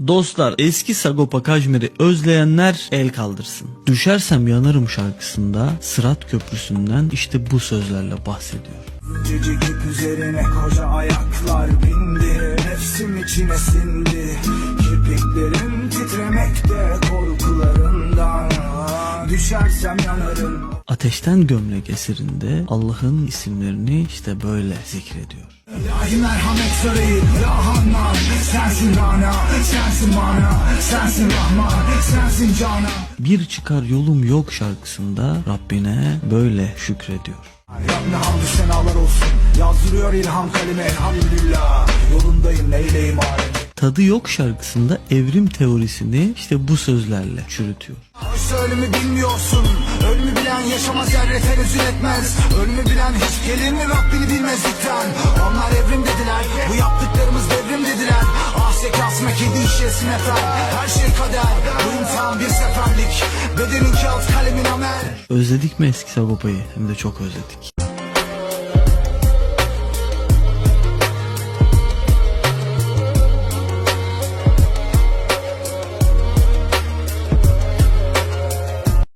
Dostlar, eski Sagopa Kajmer'i özleyenler el kaldırsın. Düşersem yanarım şarkısında Sırat Köprüsü'nden işte bu sözlerle bahsediyor. Cicik ip üzerine koca ayaklar bindi, nefsim içime sindi. Kirpiklerim titremekte korkularından, düşersem yanarım. Ateşten Gömlek eserinde Allah'ın isimlerini işte böyle zikrediyor. İlahi merhamet sarayı, ya Hannan, sensin Rana, sensin Mana, sensin Rahman, sensin Canan. Bir çıkar yolum yok şarkısında Rabbine böyle şükrediyor. Rabbine hamdü senalar olsun, yazdırıyor ilham kaleme elhamdülillah. Yolundayım neyleyim alemi. Tadı Yok şarkısında evrim teorisini işte bu sözlerle çürütüyor. Oysa ölümü bilmiyorsun, ölümü bilen yaşamaz, zerre tenezzül etmez. Ölümü bilen hiç gelir mi Rabbini bilmezlikten. Onlar evrim dediler, bu yaptıklarımız devrim dediler. Ahsek asma kedi işesin efendim, her şey kader. Bu imtihan bir seferlik, bedenin kağıt kalemin amel. Özledik mi eski Sagopa'yı? Hem de çok özledik.